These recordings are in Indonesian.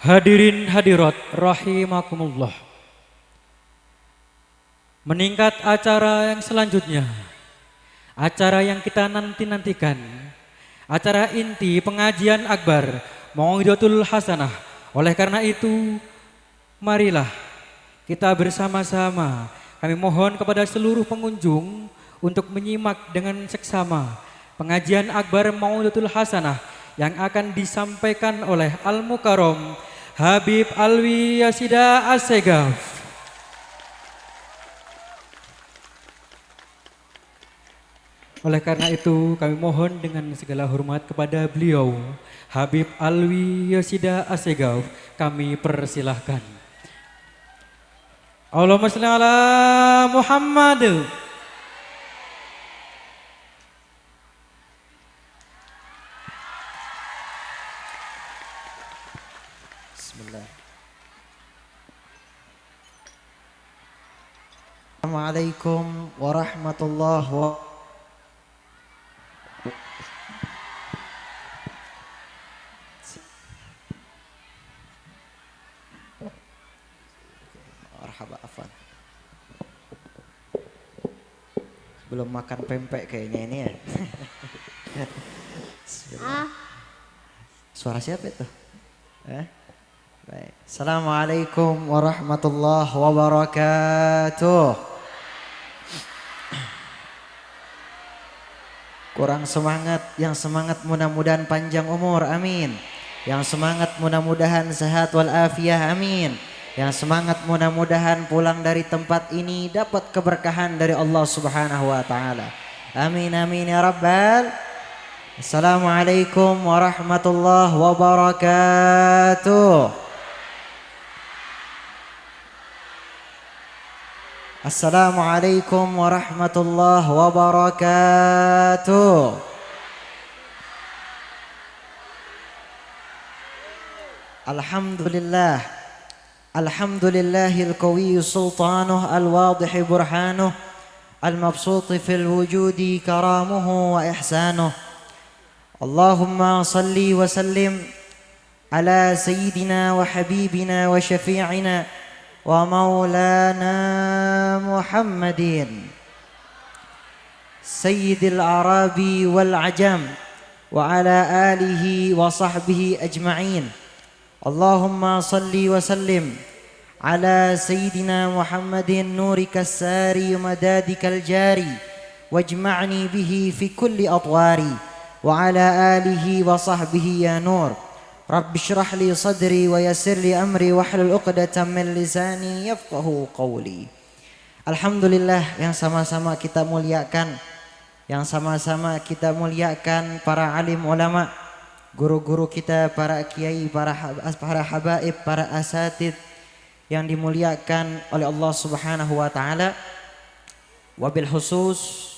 Hadirin hadirat rahimakumullah. Meningkat acara yang selanjutnya. Acara yang kita nanti-nantikan. Acara inti pengajian akbar Mau'idatul Hasanah. Oleh karena itu, marilah kita bersama-sama kami mohon kepada seluruh pengunjung untuk menyimak dengan seksama pengajian akbar Mau'idatul Hasanah yang akan disampaikan oleh Al-Mukarram Habib Alwi Yasida Assegaf. Oleh karena itu kami mohon dengan segala hormat kepada beliau Habib Alwi Yasida Assegaf, kami persilahkan. Allahumma shalli ala Muhammad. Bismillah. Assalamualaikum warahmatullahi wabarakatuh. Marhaba, afwan. Belum makan pempek kayaknya ini ya. Suara siapa itu? Baik. Assalamualaikum warahmatullahi wabarakatuh. Kurang semangat, yang semangat mudah-mudahan panjang umur, amin. Yang semangat mudah-mudahan sehat walafiat, amin. Yang semangat mudah-mudahan pulang dari tempat ini dapat keberkahan dari Allah Subhanahu wa taala. Amin amin ya rabbal. Assalamualaikum warahmatullahi wabarakatuh. Assalamualaikum warahmatullahi wabarakatuh. Alhamdulillah. Alhamdulillahil qawiyyu sultanuh al-wadih burhanuh al-mabsut fil wujudi karamuhu wa ihsanuh. Allahumma salli wa sallim ala sayyidina wa habibina wa syafi'ina wa maulana Muhammadin sayyidil arabi wal ajam wa ala alihi wa sahbihi ajma'in. Allahumma salli wa sallim ala sayyidina Muhammadin nurika as-sari madadikal jari wajma'ni bihi fi kulli atwari wa ala alihi wa sahbihi ya nur. Rabbi shrah li sadri wa yassir li amri wahlul 'uqdatam min lisani yafqahu qawli. Alhamdulillah, yang sama-sama kita muliakan, yang sama-sama kita muliakan para alim ulama, guru-guru kita, para kiai, para habaib, para asatid yang dimuliakan oleh Allah Subhanahu wa taala. Wabil khusus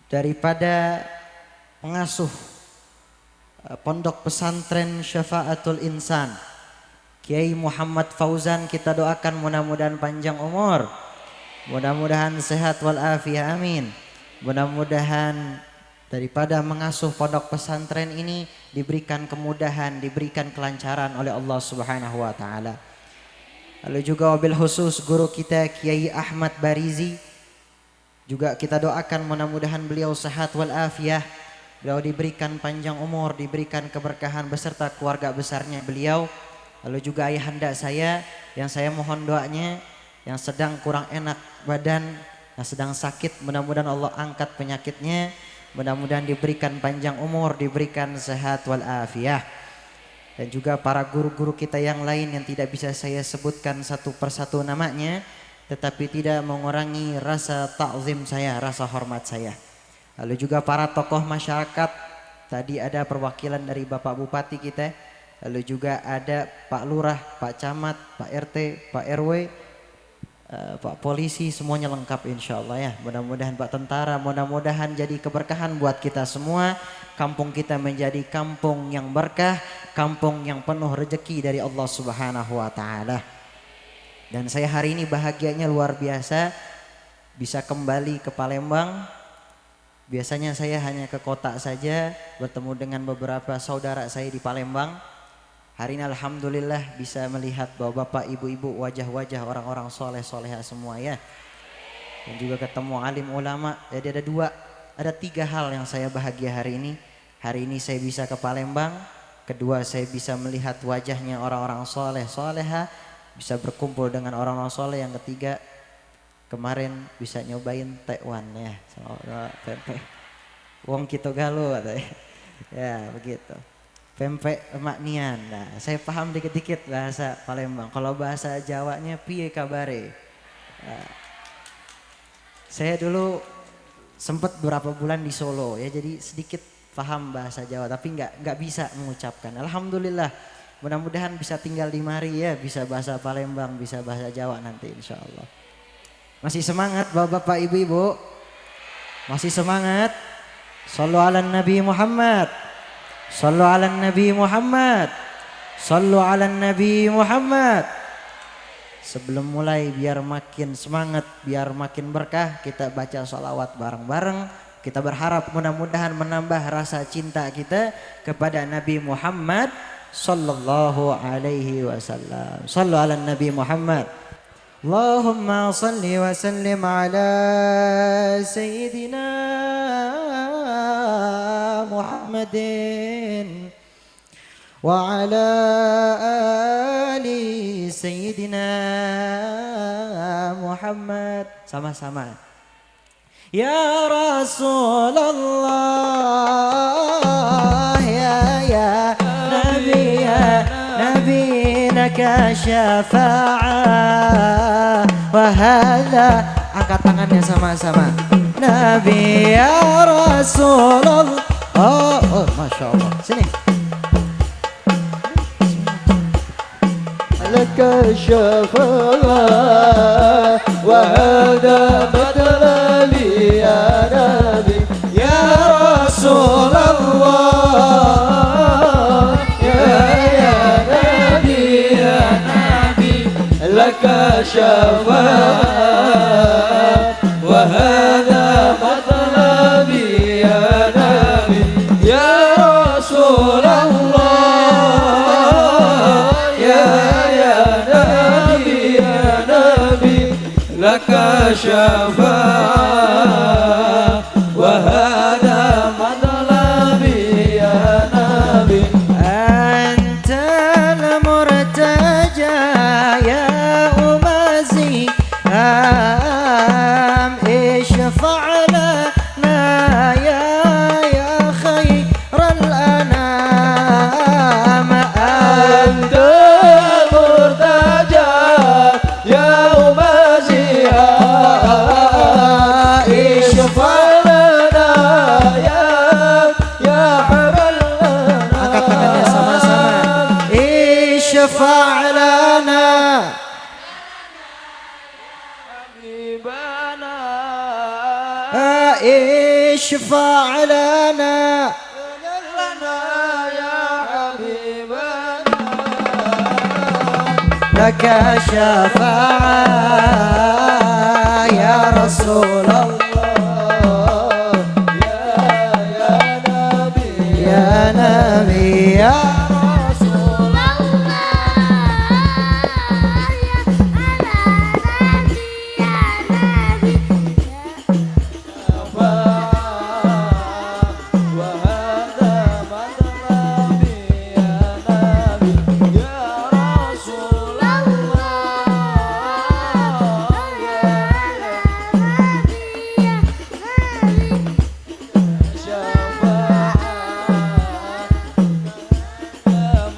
daripada pengasuh Pondok Pesantren Syafaatul Insan Kiai Muhammad Fauzan, kita doakan mudah-mudahan panjang umur, mudah-mudahan sehat walafiat, amin. Mudah-mudahan daripada mengasuh pondok pesantren ini diberikan kemudahan, diberikan kelancaran oleh Allah Subhanahu wa taala. Lalu juga wabil khusus guru kita Kiai Ahmad Barizi, juga kita doakan mudah-mudahan beliau sehat walafiat, beliau diberikan panjang umur, diberikan keberkahan beserta keluarga besarnya beliau. Lalu juga ayahanda saya yang saya mohon doanya, yang sedang kurang enak badan, yang sedang sakit, mudah-mudahan Allah angkat penyakitnya, mudah-mudahan diberikan panjang umur, diberikan sehat walafiat. Dan juga para guru-guru kita yang lain yang tidak bisa saya sebutkan satu persatu namanya, tetapi tidak mengurangi rasa ta'zim saya, rasa hormat saya. Lalu juga para tokoh masyarakat, tadi ada perwakilan dari Bapak Bupati kita, lalu juga ada Pak Lurah, Pak Camat, Pak RT, Pak RW, Pak Polisi, semuanya lengkap insya Allah ya. Mudah-mudahan Pak Tentara, mudah-mudahan jadi keberkahan buat kita semua. Kampung kita menjadi kampung yang berkah, kampung yang penuh rezeki dari Allah Subhanahu wa taala. Dan saya hari ini bahagianya luar biasa bisa kembali ke Palembang. Biasanya saya hanya ke kota saja, bertemu dengan beberapa saudara saya di Palembang. Hari ini alhamdulillah bisa melihat bahwa bapak ibu-ibu wajah-wajah orang-orang soleh soleha semua ya. Dan juga ketemu alim ulama. Jadi ada tiga hal yang saya bahagia hari ini. Hari ini saya bisa ke Palembang. Kedua, saya bisa melihat wajahnya orang-orang soleh soleha. Bisa berkumpul dengan orang-orang soleh. Yang ketiga, kemarin bisa nyobain tekwan ya. Pempek. Wong Kito Galuh katanya. Ya begitu. Pempek emak nian. Nah, saya paham dikit-dikit bahasa Palembang. Kalau bahasa Jawanya piye kabare. Nah, saya dulu sempat beberapa bulan di Solo ya, jadi sedikit paham bahasa Jawa tapi nggak bisa mengucapkan. Alhamdulillah, mudah-mudahan bisa tinggal di mari ya, bisa bahasa Palembang, bisa bahasa Jawa nanti insya Allah. Masih semangat bapak-bapak ibu-ibu? Masih semangat? Sallu ala Nabi Muhammad. Sallu ala Nabi Muhammad. Sallu ala Nabi Muhammad. Sebelum mulai biar makin semangat, biar makin berkah, kita baca sholawat bareng-bareng. Kita berharap mudah-mudahan menambah rasa cinta kita kepada Nabi Muhammad sallallahu alaihi wasallam. Sallu ala Nabi Muhammad. Allahumma salli wa sallim ala Sayyidina Muhammadin wa ala ali Sayyidina Muhammad. Sama-sama. Ya Rasulullah ya Nabi laka syafa'ah wa hadha. Angkat tangannya sama-sama. Nabi ya Rasulullah. Oh Masya Allah. Sini. Laka syafa'ah wa hadha matlabi ya Nabi ya Rasulullah ya Nabi laka syafa'ah wa hadha matlabi ya Nabi ya Rasulullah laka syafa'ah wa hadha matlabi ya Nabi antal murtaja ya umazi ishfa' lana ya khairal anam antal murtaja ya اشفع لنا حبيبنا اشفع لنا يا حبيبنا لك شفاعة يا رسول الله يا نبي يا نبي يا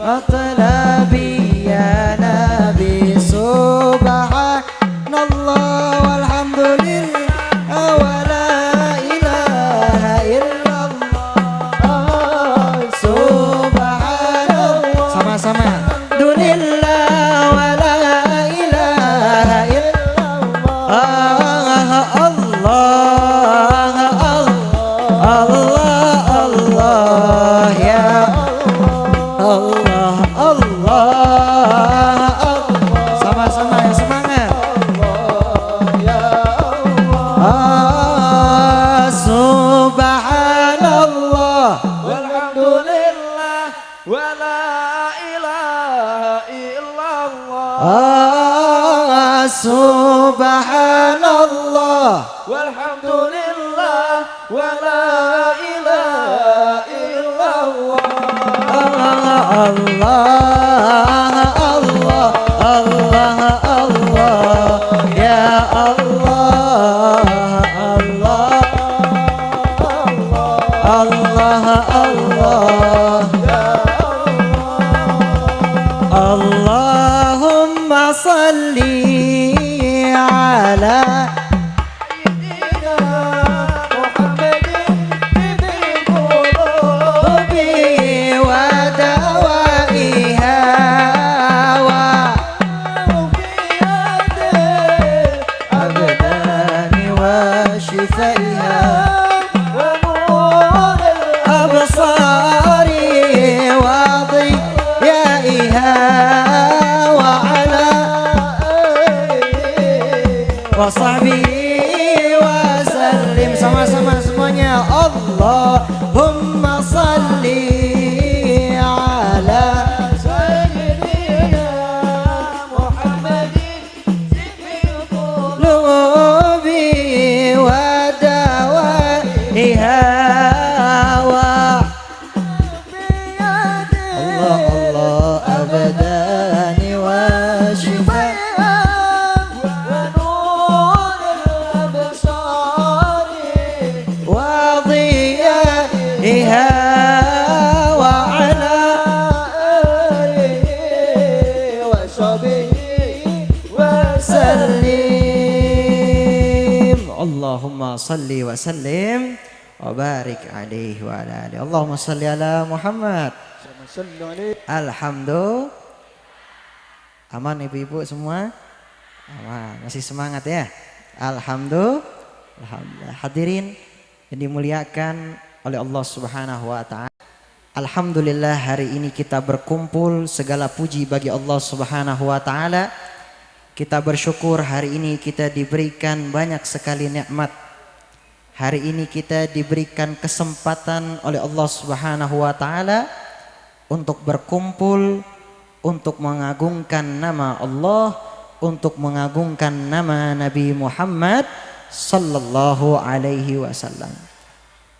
مطلبي يا نبي سبحان الله والحمد لله ولا إله إلا الله سبحان الله sama-sama Alhamdulillah wala ilaha illallah Allah Allah Allah ya Allah Allah sama-sama yang semangat subhanallah walhamdulillah wala ilaha Subhanallah walhamdulillah wala ilaha illallah. Allah Allah Allah Allah ya Allah Allah Allah Allah Allahumma salli ala wasahbihi wasallim. Sama-sama semuanya. Allahumma salli ala sayyidina Muhammadin sifil qulubi wa dawaiha wa Allah Allah abadani wa shifa وعلى آله وصحبه وسلم. اللهم صل وسلم وبارك عليه وعلى آله. اللهم صل على محمد. Alhamdulillah. Aman ibu-ibu semua? Aman. Masih semangat ya? Alhamdulillah. Hadirin yang dimuliakan oleh Allah Subhanahu wa taala. Alhamdulillah hari ini kita berkumpul, segala puji bagi Allah Subhanahu wa taala. Kita bersyukur hari ini kita diberikan banyak sekali nikmat. Hari ini kita diberikan kesempatan oleh Allah Subhanahu wa taala untuk berkumpul, untuk mengagungkan nama Allah, untuk mengagungkan nama Nabi Muhammad sallallahu alaihi wasallam.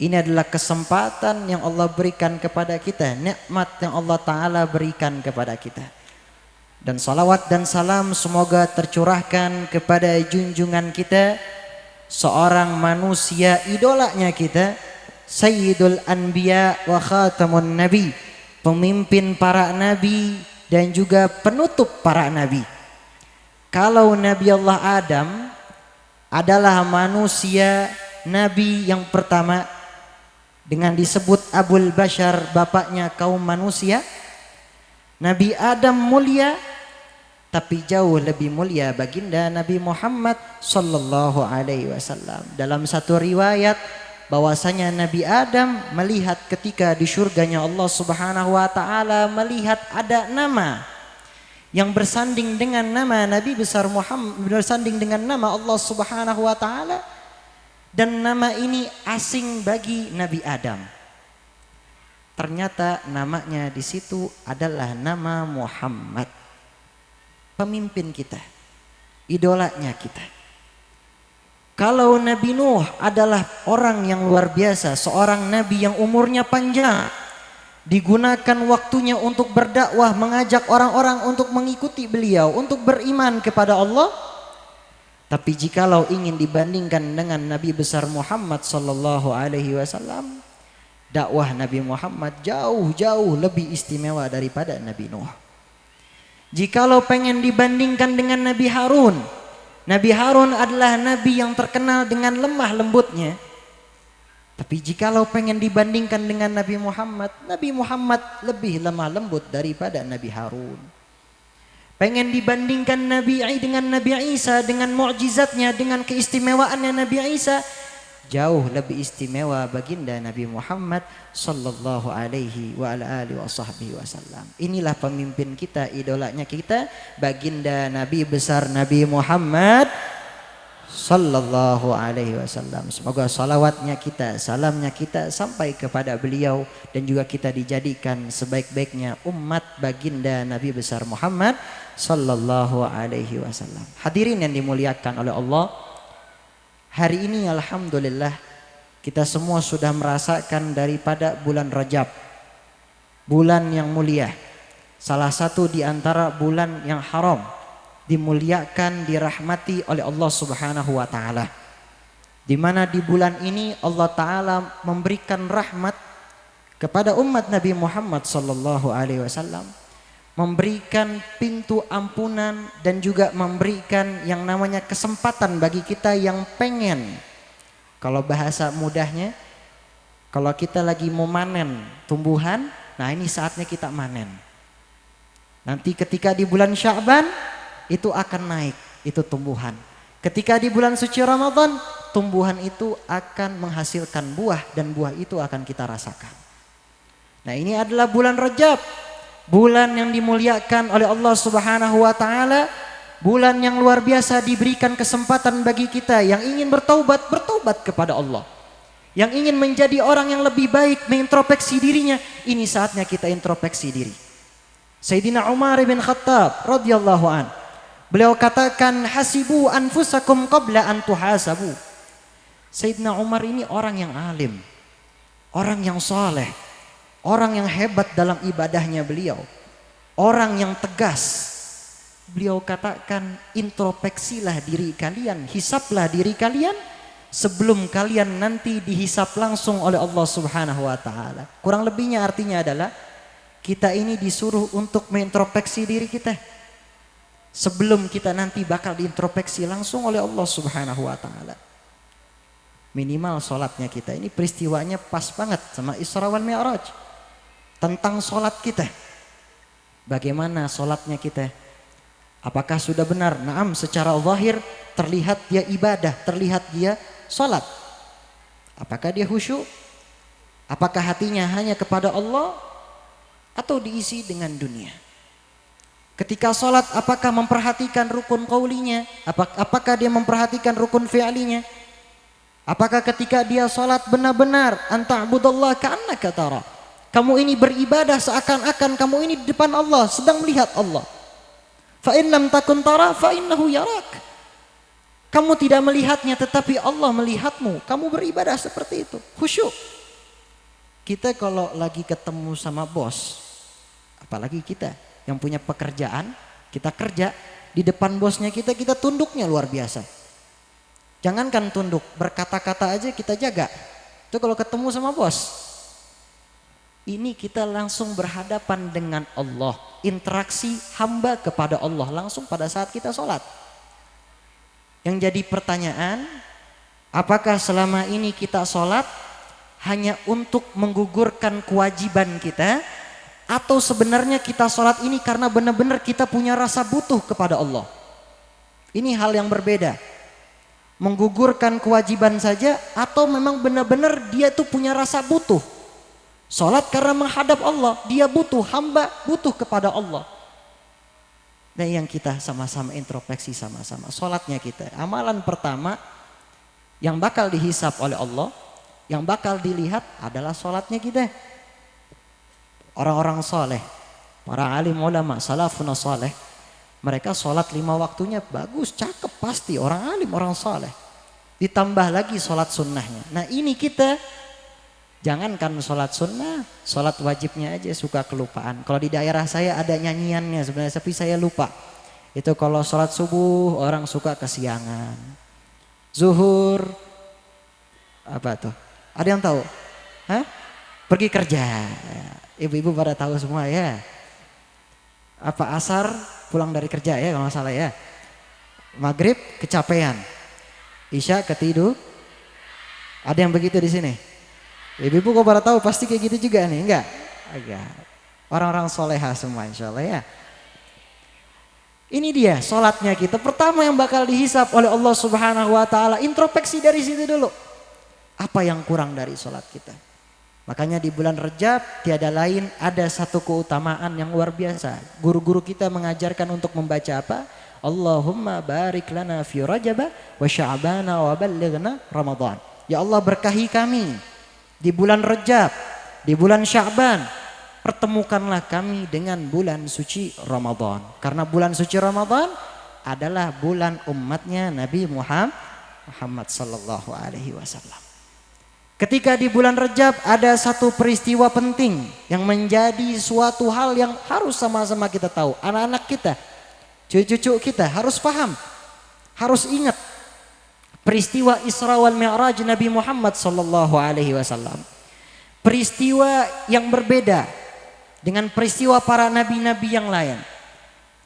Ini adalah kesempatan yang Allah berikan kepada kita, nikmat yang Allah Ta'ala berikan kepada kita. Dan salawat dan salam semoga tercurahkan kepada junjungan kita, seorang manusia idolanya kita, Sayyidul Anbiya wa Khatamun Nabi, pemimpin para nabi dan juga penutup para nabi. Kalau Nabi Allah Adam adalah manusia nabi yang pertama, dengan disebut Abul Bashar, bapaknya kaum manusia. Nabi Adam mulia, tapi jauh lebih mulia baginda Nabi Muhammad sallallahu alaihi wasallam. Dalam satu riwayat bahwasanya Nabi Adam melihat ketika di surganya Allah Subhanahu wa taala, melihat ada nama yang bersanding dengan nama Nabi besar Muhammad, bersanding dengan nama Allah Subhanahu wa taala. Dan nama ini asing bagi Nabi Adam. Ternyata namanya di situ adalah nama Muhammad. Pemimpin kita, idolanya kita. Kalau Nabi Nuh adalah orang yang luar biasa, seorang nabi yang umurnya panjang, digunakan waktunya untuk berdakwah, mengajak orang-orang untuk mengikuti beliau, untuk beriman kepada Allah. Tapi jikalau ingin dibandingkan dengan Nabi besar Muhammad sallallahu alaihi wasallam, dakwah Nabi Muhammad jauh-jauh lebih istimewa daripada Nabi Nuh. Jikalau pengen dibandingkan dengan Nabi Harun, Nabi Harun adalah nabi yang terkenal dengan lemah lembutnya. Tapi jikalau pengen dibandingkan dengan Nabi Muhammad, Nabi Muhammad lebih lemah lembut daripada Nabi Harun. Pengen dibandingkan dengan Nabi Isa, dengan mukjizatnya, dengan keistimewaannya Nabi Isa, jauh lebih istimewa baginda Nabi Muhammad sallallahu alaihi wa ala alihi wasallam. Inilah pemimpin kita, idolanya kita, baginda Nabi besar Nabi Muhammad sallallahu alaihi wasallam. Semoga salawatnya kita, salamnya kita sampai kepada beliau dan juga kita dijadikan sebaik-baiknya umat baginda Nabi besar Muhammad sallallahu alaihi wasallam. Hadirin yang dimuliakan oleh Allah, hari ini alhamdulillah kita semua sudah merasakan daripada bulan Rajab, bulan yang mulia, salah satu di antara bulan yang haram, dimuliakan, dirahmati oleh Allah Subhanahu wa taala. Di mana di bulan ini Allah taala memberikan rahmat kepada umat Nabi Muhammad sallallahu alaihi wasallam, memberikan pintu ampunan dan juga memberikan yang namanya kesempatan bagi kita yang pengen, kalau bahasa mudahnya, kalau kita lagi mau manen tumbuhan, nah ini saatnya kita manen. Nanti ketika di bulan Sya'ban itu akan naik, itu tumbuhan. Ketika di bulan suci Ramadan, tumbuhan itu akan menghasilkan buah dan buah itu akan kita rasakan. Nah, ini adalah bulan Rajab, bulan yang dimuliakan oleh Allah Subhanahu wa taala, bulan yang luar biasa, diberikan kesempatan bagi kita yang ingin bertaubat, bertaubat kepada Allah. Yang ingin menjadi orang yang lebih baik, mengintrospeksi dirinya, ini saatnya kita introspeksi diri. Sayyidina Umar bin Khattab radhiyallahu an, beliau katakan, hasibu anfusakum qabla an tuhasabu. Sayyidina Umar ini orang yang alim, orang yang saleh, orang yang hebat dalam ibadahnya beliau, orang yang tegas. Beliau katakan, introspeksilah diri kalian, hisaplah diri kalian sebelum kalian nanti dihisap langsung oleh Allah Subhanahu wa taala. Kurang lebihnya artinya adalah kita ini disuruh untuk mengintrospeksi diri kita sebelum kita nanti bakal diintrospeksi langsung oleh Allah Subhanahu wa taala. Minimal sholatnya kita, ini peristiwanya pas banget sama Isra wal Mi'raj. Tentang sholat kita, bagaimana sholatnya kita, apakah sudah benar? Naam, secara zahir terlihat dia ibadah, terlihat dia sholat. Apakah dia khusyuk? Apakah hatinya hanya kepada Allah atau diisi dengan dunia? Ketika sholat, apakah memperhatikan rukun qaulinya? Apakah dia memperhatikan rukun fi'linya? Apakah ketika dia sholat benar-benar anta'budallah ka'annaka tara, kamu ini beribadah seakan-akan kamu ini di depan Allah, sedang melihat Allah. Fa in lam takun tara fa innahu yarak. Kamu tidak melihatnya tetapi Allah melihatmu. Kamu beribadah seperti itu, khusyuk. Kita kalau lagi ketemu sama bos, apalagi kita yang punya pekerjaan, kita kerja di depan bosnya kita tunduknya luar biasa. Jangankan tunduk, berkata-kata aja kita jaga. Itu kalau ketemu sama bos, ini kita langsung berhadapan dengan Allah, interaksi hamba kepada Allah langsung pada saat kita sholat. Yang jadi pertanyaan, apakah selama ini kita sholat hanya untuk menggugurkan kewajiban kita, atau sebenarnya kita sholat ini karena benar-benar kita punya rasa butuh kepada Allah? Ini hal yang berbeda. Menggugurkan kewajiban saja atau memang benar-benar dia tuh punya rasa butuh. Sholat karena menghadap Allah, dia butuh, hamba butuh kepada Allah. Dan yang kita sama-sama introspeksi sama-sama, sholatnya kita. Amalan pertama yang bakal dihisap oleh Allah, yang bakal dilihat adalah sholatnya kita. Orang-orang soleh, para alim ulama, salafun soleh, mereka sholat 5 waktunya bagus, cakep, pasti orang alim, orang soleh. Ditambah lagi sholat sunnahnya. Nah ini kita, jangankan sholat sunnah, sholat wajibnya aja suka kelupaan. Kalau di daerah saya ada nyanyiannya sebenarnya, tapi saya lupa. Itu kalau sholat subuh orang suka kesiangan. Zuhur, apa tuh? Ada yang tahu? Hah? Pergi kerja. Ibu-ibu pada tahu semua ya. Apa asar? Pulang dari kerja ya kalau nggak salah ya. Maghrib kecapean, Isya ketidur. Ada yang begitu di sini? Ibu-ibu kok pada tahu pasti kayak gitu juga nih, enggak? Agak. Orang-orang soleha semua insya Allah ya. Ini dia sholatnya kita. Pertama yang bakal dihisap oleh Allah Subhanahu wa taala, introspeksi dari situ dulu. Apa yang kurang dari sholat kita? Makanya di bulan Rajab tiada lain ada satu keutamaan yang luar biasa. Guru-guru kita mengajarkan untuk membaca apa? Allahumma barik lana fi Rajab wa Sya'bana wa ballighna Ramadan. Ya Allah berkahi kami di bulan Rajab, di bulan Sya'ban. Pertemukanlah kami dengan bulan suci Ramadan. Karena bulan suci Ramadan adalah bulan umatnya Nabi Muhammad sallallahu alaihi wasallam. Ketika di bulan Rajab ada satu peristiwa penting yang menjadi suatu hal yang harus sama-sama kita tahu. Anak-anak kita, cucu-cucu kita harus paham, harus ingat peristiwa Isra wal Mi'raj Nabi Muhammad sallallahu alaihi wasallam. Peristiwa yang berbeda dengan peristiwa para nabi-nabi yang lain.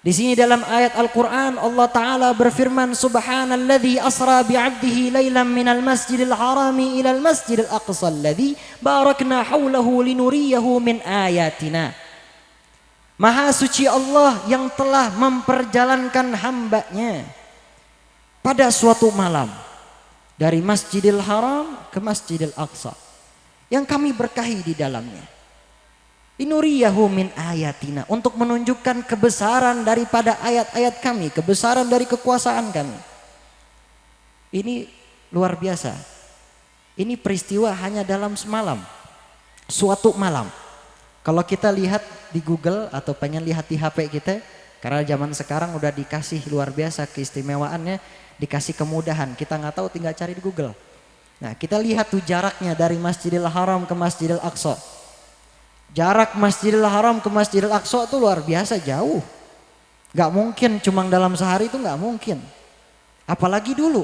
Di sini dalam ayat Al-Quran Allah Ta'ala berfirman, Subhanalladzi asra bi'abdihi laylan minal masjidil harami ilal masjidil aqsa alladzi barakna hawlahu linuriyahu min ayatina. Maha suci Allah yang telah memperjalankan hambanya pada suatu malam dari Masjidil Haram ke Masjidil Aqsa yang kami berkahi di dalamnya. Linuriyahu min ayatina, untuk menunjukkan kebesaran daripada ayat-ayat kami, kebesaran dari kekuasaan kami. Ini luar biasa. Ini peristiwa hanya dalam semalam, suatu malam. Kalau kita lihat di Google atau pengen lihat di HP kita, karena zaman sekarang udah dikasih luar biasa keistimewaannya, dikasih kemudahan. Kita nggak tahu, tinggal cari di Google. Nah, kita lihat tuh jaraknya dari Masjidil Haram ke Masjidil Aqsa. Jarak Masjidil Haram ke Masjidil Aqsa itu luar biasa jauh. Gak mungkin cuma dalam sehari, itu gak mungkin. Apalagi dulu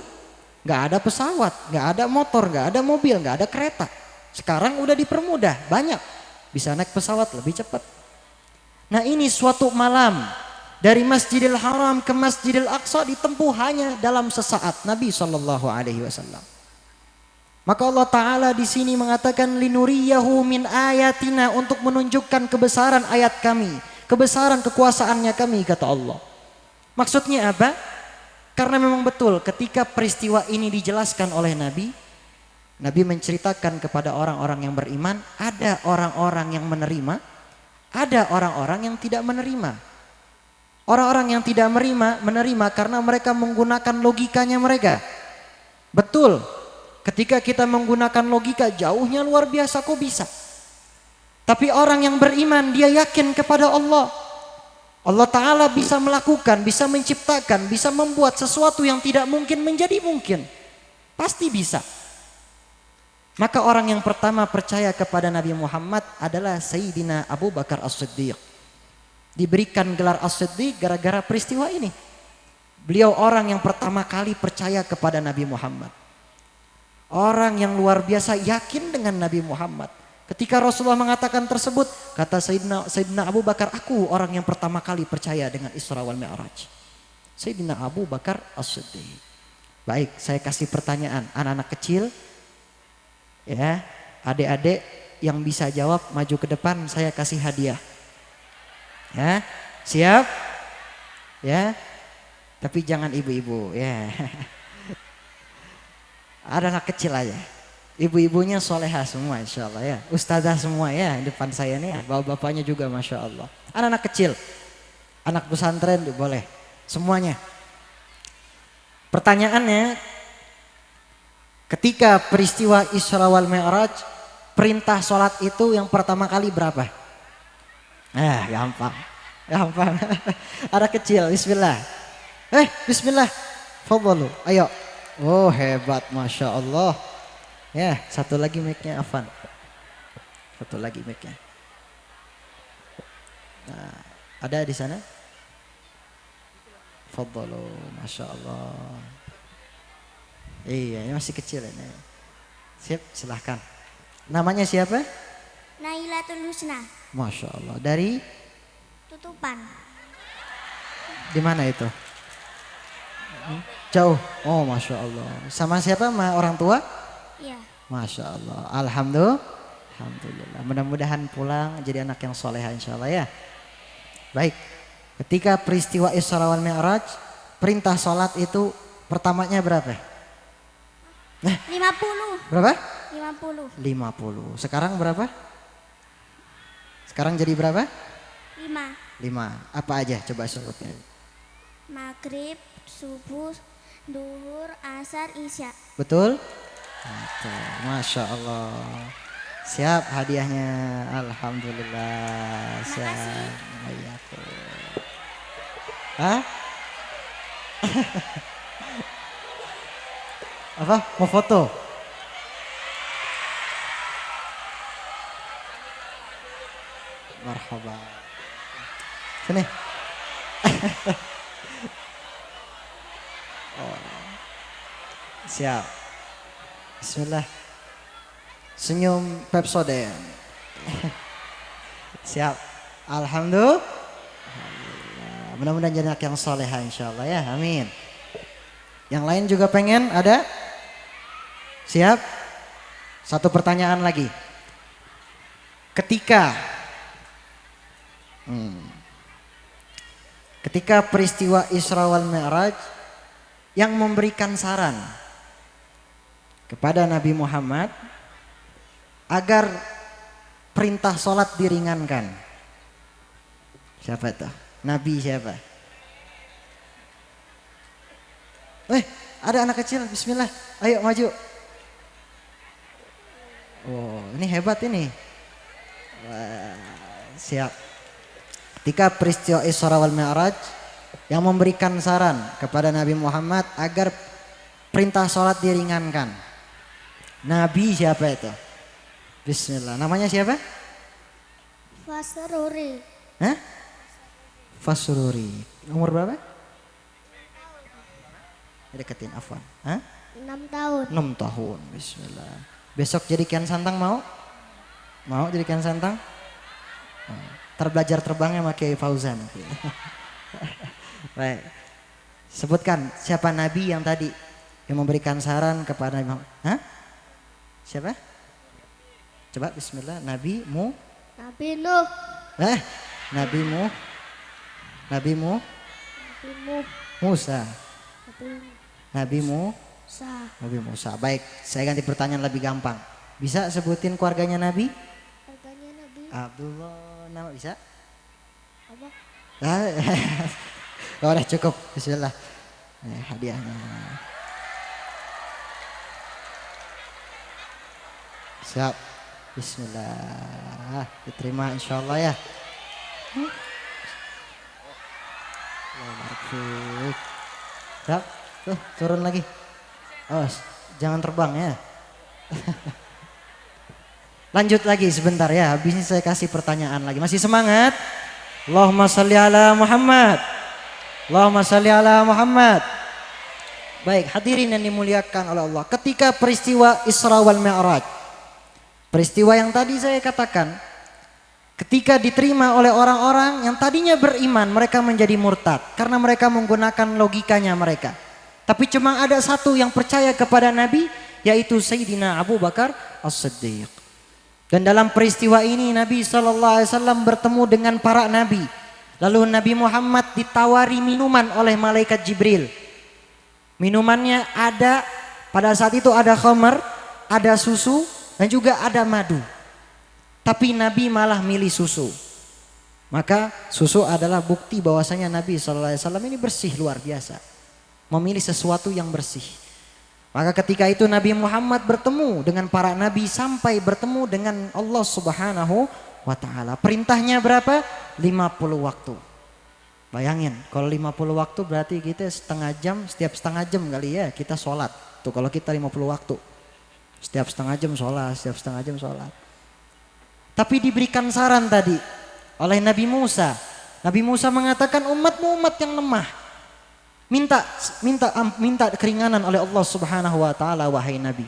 gak ada pesawat, gak ada motor, gak ada mobil, gak ada kereta. Sekarang udah dipermudah, banyak. Bisa naik pesawat lebih cepat. Nah, ini suatu malam dari Masjidil Haram ke Masjidil Aqsa ditempuh hanya dalam sesaat. Nabi SAW. Maka Allah Ta'ala di sini mengatakan linuriyahu min ayatina, untuk menunjukkan kebesaran ayat kami, kebesaran kekuasaannya kami, kata Allah. Maksudnya apa? Karena memang betul ketika peristiwa ini dijelaskan oleh Nabi, Nabi menceritakan kepada orang-orang yang beriman, ada orang-orang yang menerima, ada orang-orang yang tidak menerima. Orang-orang yang tidak menerima karena mereka menggunakan logikanya mereka. Betul. Ketika kita menggunakan logika, jauhnya luar biasa, kok bisa? Tapi orang yang beriman, dia yakin kepada Allah. Allah Ta'ala bisa melakukan, bisa menciptakan, bisa membuat sesuatu yang tidak mungkin menjadi mungkin. Pasti bisa. Maka orang yang pertama percaya kepada Nabi Muhammad adalah Sayyidina Abu Bakar As-Siddiq. Diberikan gelar As-Siddiq gara-gara peristiwa ini. Beliau orang yang pertama kali percaya kepada Nabi Muhammad. Orang yang luar biasa yakin dengan Nabi Muhammad. Ketika Rasulullah mengatakan tersebut, kata Sayyidina Abu Bakar, aku orang yang pertama kali percaya dengan Isra wal Mi'raj. Sayyidina Abu Bakar As-Siddiq. Baik, saya kasih pertanyaan anak-anak kecil. Ya, adik-adik yang bisa jawab maju ke depan, saya kasih hadiah. Ya, siap? Ya. Tapi jangan ibu-ibu, ya. Ada anak kecil aja. Ibu-ibunya soleha semua insya Allah ya. Ustazah semua ya depan saya nih. Bapak-bapaknya juga masya Allah. Anak-anak kecil. Anak pesantren boleh. Semuanya. Pertanyaannya. Ketika peristiwa Isra wal Mi'raj. Perintah sholat itu yang pertama kali berapa? Gampang. Gampang. Anak kecil. Bismillah. Bismillah. Fadhalu. Ayo. Oh hebat, masya Allah. Ya, satu lagi mic-nya Afan. Satu lagi mic-nya. Nah, ada di sana? Fadhalu, masya Allah. Iya, ini masih kecil ini. Siap, silahkan. Namanya siapa? Nailatul Husna. Masya Allah. Dari? Tutupan. Di mana itu? Jauh. Oh masya Allah. Sama siapa? Sama orang tua? Iya. Masya Allah. Alhamdulillah. Mudah-mudahan pulang jadi anak yang soleha insya Allah ya. Baik. Ketika peristiwa Isra wal Mi'raj, perintah sholat itu pertamanya berapa? 50. Berapa? 50. 50. Sekarang berapa? Sekarang jadi berapa? 5. 5. Apa aja coba sebutnya. Maghrib, subuh, duhur, asar, isya. Betul? Betul. Masya Allah. Siap hadiahnya. Alhamdulillah. Siap. Ayaku. Hah? Apa? Mau foto? Marhaba. Sini. Oh. Siap. Bismillah. Senyum Pepsodent. Siap. Alhamdulillah. Mudah-mudahan jadi anak yang soleha insyaallah ya. Amin. Yang lain juga pengen ada? Siap? Satu pertanyaan lagi. Ketika peristiwa Isra wal Mi'raj yang memberikan saran kepada Nabi Muhammad agar perintah sholat diringankan. Siapa itu? Nabi siapa? Ada anak kecil, bismillah. Ayo maju. Oh, ini hebat ini. Wah, siap. Ketika peristiwa Isra wal Mi'raj yang memberikan saran kepada Nabi Muhammad agar perintah sholat diringankan. Nabi siapa itu? Bismillah. Namanya siapa? Fasruri. Hah? Fasururi. Umur berapa? Deketin afwan. Hah? 6 tahun. 6 tahun. Bismillah. Besok jadi Kian Santang mau? Mau jadi Kian Santang? Terbelajar terbangnya sama Kiai Fauzan. Baik. Sebutkan siapa Nabi yang tadi yang memberikan saran kepada Nabi Muhammad. Hah? Siapa? Coba bismillah. Nabi Nuh. Nabimu. Nabi Nuh. Musa. Nabi Nabi Musa. Baik, saya ganti pertanyaan lebih gampang. Bisa sebutin keluarganya Nabi? Harganya Nabi. Abdullah, nama bisa? Apa? Udah cukup, bismillah. Hadiahnya. Siap. Bismillah. Diterima insyaallah ya. Siap. Tuh, turun lagi. Awas, jangan terbang ya. Lanjut lagi sebentar ya. Habis ini saya kasih pertanyaan lagi. Masih semangat? Allahumma shalli ala Muhammad. Allahumma shalli ala Muhammad. Baik, hadirin yang dimuliakan oleh Allah. Ketika peristiwa Isra wal Mi'raj, peristiwa yang tadi saya katakan, ketika diterima oleh orang-orang yang tadinya beriman, mereka menjadi murtad karena mereka menggunakan logikanya mereka. Tapi cuma ada satu yang percaya kepada Nabi, yaitu Sayyidina Abu Bakar As-Siddiq. Dan dalam peristiwa ini Nabi SAW bertemu dengan para nabi. Lalu Nabi Muhammad ditawari minuman oleh malaikat Jibril. Minumannya ada, pada saat itu ada khamar, ada susu, dan juga ada madu. Tapi Nabi malah milih susu. Maka susu adalah bukti bahwasanya Nabi SAW ini bersih luar biasa. Memilih sesuatu yang bersih. Maka ketika itu Nabi Muhammad bertemu dengan para nabi sampai bertemu dengan Allah Subhanahu wa taala. Perintahnya berapa? 50 waktu. Bayangin, kalau 50 waktu berarti kita setengah jam, setiap setengah jam kali ya kita sholat. Tuh kalau kita 50 waktu. Setiap setengah jam sholat, setiap setengah jam sholat. Tapi diberikan saran tadi oleh Nabi Musa. Nabi Musa mengatakan umatmu umat yang lemah. Minta keringanan oleh Allah Subhanahu wa taala wahai Nabi.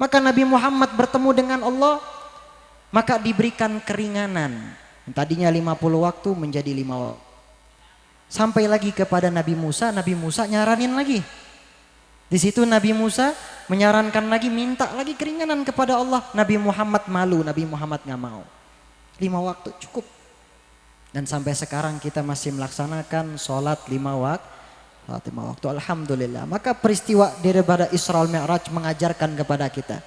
Maka Nabi Muhammad bertemu dengan Allah, maka diberikan keringanan. Tadinya 50 waktu menjadi 5 waktu. Sampai lagi kepada Nabi Musa nyaranin lagi. Di situ Nabi Musa menyarankan lagi, minta lagi keringanan kepada Allah. Nabi Muhammad malu, Nabi Muhammad nggak mau. 5 waktu cukup. Dan sampai sekarang kita masih melaksanakan sholat 5 waktu. Alhamdulillah. Maka peristiwa daripada Isra wal Mi'raj mengajarkan kepada kita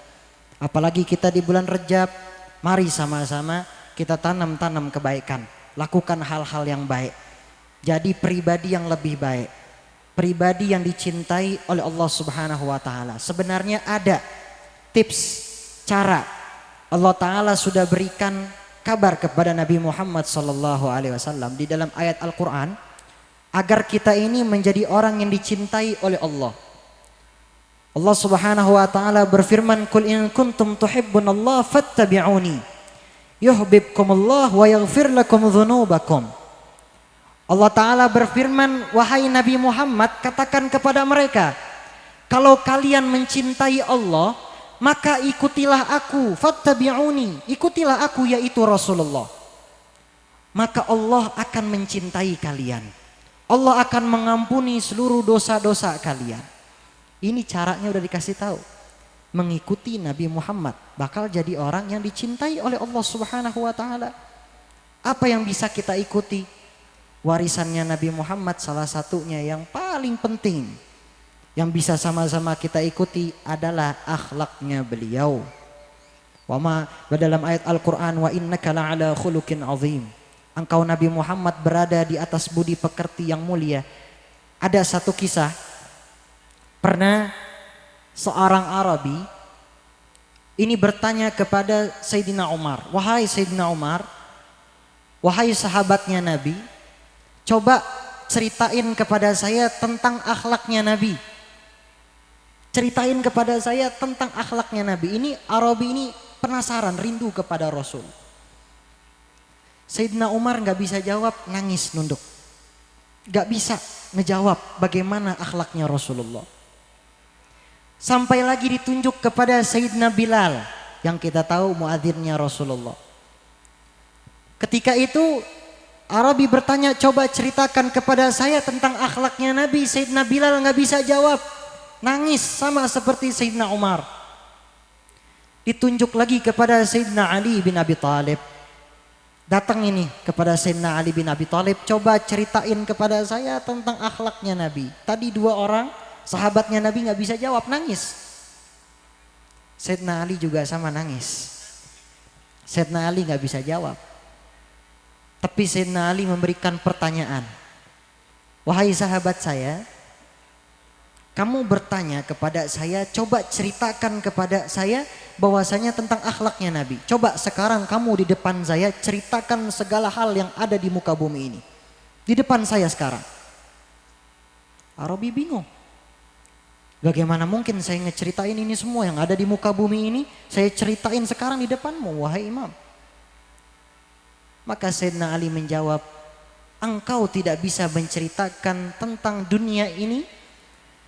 Apalagi kita di bulan Rejab, mari sama-sama kita tanam kebaikan. Lakukan hal-hal yang baik. Jadi pribadi yang lebih baik. Pribadi yang dicintai oleh Allah Subhanahu wa taala. Sebenarnya ada tips, cara. Allah taala sudah berikan kabar kepada Nabi Muhammad sallallahu alaihi wasallam di dalam ayat Al-Qur'an agar kita ini menjadi orang yang dicintai oleh Allah. Allah Subhanahu wa taala berfirman, "Qul in kuntum tuhibbunallaha fattabi'uni yuhibbukumullah wa yaghfir lakum dzunubakum." Allah taala berfirman, "Wahai Nabi Muhammad, katakan kepada mereka, kalau kalian mencintai Allah, maka ikutilah aku, fattabi'uni, ikutilah aku yaitu Rasulullah. Maka Allah akan mencintai kalian. Allah akan mengampuni seluruh dosa-dosa kalian." Ini caranya udah dikasih tahu. Mengikuti Nabi Muhammad bakal jadi orang yang dicintai oleh Allah Subhanahu wa taala. Apa yang bisa kita ikuti? Warisannya Nabi Muhammad salah satunya yang paling penting yang bisa sama-sama kita ikuti adalah akhlaknya beliau. Dalam ayat Al-Qur'an, "Wa innaka la'ala khuluqin 'azim." Engkau Nabi Muhammad berada di atas budi pekerti yang mulia. Ada satu kisah. Pernah seorang Arabi ini bertanya kepada Sayyidina Umar, "Wahai Sayyidina Umar, wahai sahabatnya Nabi, coba ceritain kepada saya tentang akhlaknya Nabi. Ceritain kepada saya tentang akhlaknya Nabi." Ini Arabi ini penasaran, rindu kepada Rasul. Sayyidina Umar gak bisa jawab, nangis nunduk. Gak bisa ngejawab bagaimana akhlaknya Rasulullah. Sampai lagi ditunjuk kepada Sayyidina Bilal yang kita tahu muadzinnya Rasulullah. Ketika itu Arabi bertanya, "Coba ceritakan kepada saya tentang akhlaknya Nabi." Sayyidina Bilal gak bisa jawab, nangis sama seperti Sayyidina Umar. Ditunjuk lagi kepada Sayyidina Ali bin Abi Thalib. Datang ini kepada Sayyidina Ali bin Abi Thalib, "Coba ceritain kepada saya tentang akhlaknya Nabi." Tadi dua orang sahabatnya Nabi gak bisa jawab, nangis. Sayyidina Ali juga sama nangis. Sayyidina Ali gak bisa jawab. Tapi Sayyidina Ali memberikan pertanyaan. "Wahai sahabat saya, kamu bertanya kepada saya, coba ceritakan kepada saya bahwasanya tentang akhlaknya Nabi. Coba sekarang kamu di depan saya ceritakan segala hal yang ada di muka bumi ini. Di depan saya sekarang." Arabi bingung. Bagaimana mungkin saya ngeceritain ini semua yang ada di muka bumi ini, saya ceritain sekarang di depanmu, wahai imam. Maka Sayyidina Ali menjawab, "Engkau tidak bisa menceritakan tentang dunia ini,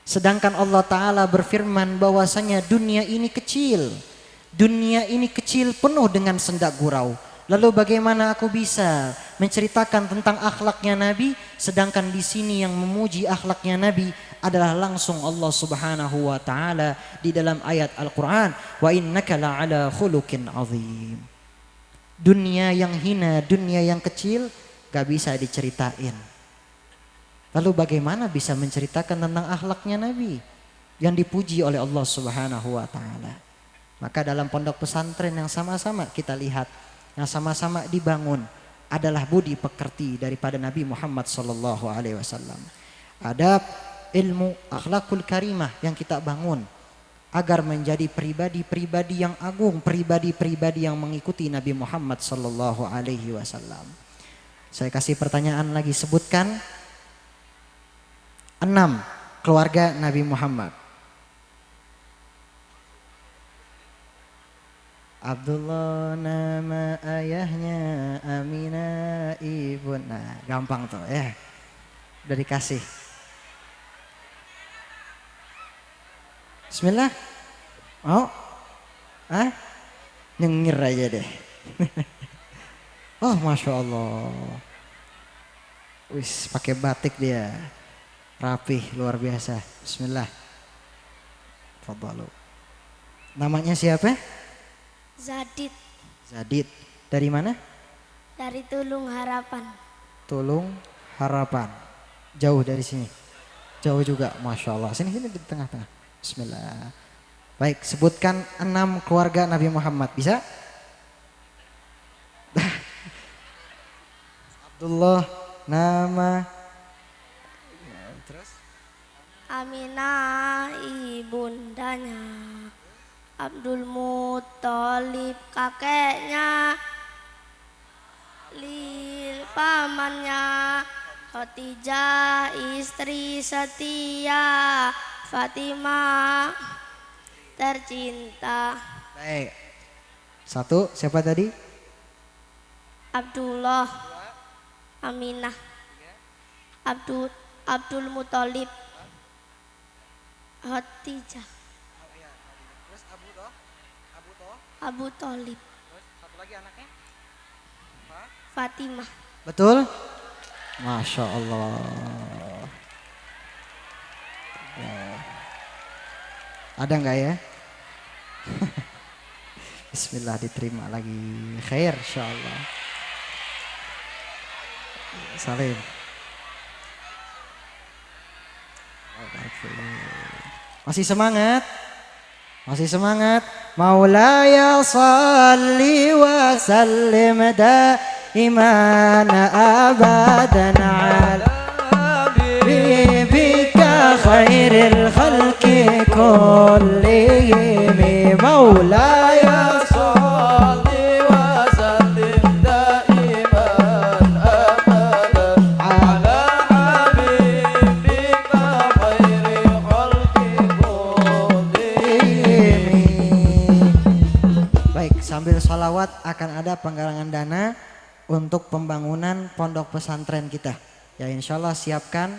sedangkan Allah Ta'ala berfirman bahwasanya dunia ini kecil. Dunia ini kecil penuh dengan sendak gurau. Lalu bagaimana aku bisa menceritakan tentang akhlaknya Nabi, sedangkan di sini yang memuji akhlaknya Nabi adalah langsung Allah Subhanahu wa taala di dalam ayat Al-Qur'an, "Wa innaka la'ala khuluqin 'azim." Dunia yang hina, dunia yang kecil gak bisa diceritain. Lalu bagaimana bisa menceritakan tentang akhlaknya Nabi yang dipuji oleh Allah Subhanahu wa taala? Maka dalam pondok pesantren yang sama-sama kita lihat, yang sama-sama dibangun adalah budi pekerti daripada Nabi Muhammad sallallahu alaihi wasallam. Adab, ilmu, akhlakul karimah yang kita bangun agar menjadi pribadi-pribadi yang agung, pribadi-pribadi yang mengikuti Nabi Muhammad sallallahu alaihi wasallam. Saya kasih pertanyaan lagi, sebutkan 6 keluarga Nabi Muhammad. Abdullah nama ayahnya, Aminah ibu. Nah, gampang tuh ya. Udah dikasih. Bismillah. Oh. Nyengir aja deh. Oh, Masya Allah. Wis, pakai batik dia. Rapih, luar biasa. Bismillah. Fadhalu. Namanya siapa? Zadid Zadid. Dari mana? dari Tulung Harapan. Tulung Harapan. Jauh dari sini. Jauh juga, Masya Allah. Sini di tengah-tengah. Bismillah. Baik, sebutkan 6 keluarga Nabi Muhammad. Bisa? Abdullah, nama. Terus? Aminah ibundanya, Abdul Muthalib kakeknya, Lil pamannya, Khadijah istri setia, Fatimah tercinta. Baik. 1, siapa tadi? Abdullah, Aminah, Abdul Muthalib, Khadijah, Terus Abu Thalib, Satu lagi anaknya? Fatimah. Betul? Masya Allah. Ada nggak ya? Bismillah, diterima lagi. Khair insyaallah. Salim. Masih semangat? Masih semangat? Maulaya salli wa sallim daiman abadan ala habibika khairil khalqi kullihim. Maulaya salli wa sallim daiman abadan ala habibika khairil khalqi kullihim. Baik, sambil sholawat akan ada penggalangan dana untuk pembangunan pondok pesantren kita. Ya insya Allah siapkan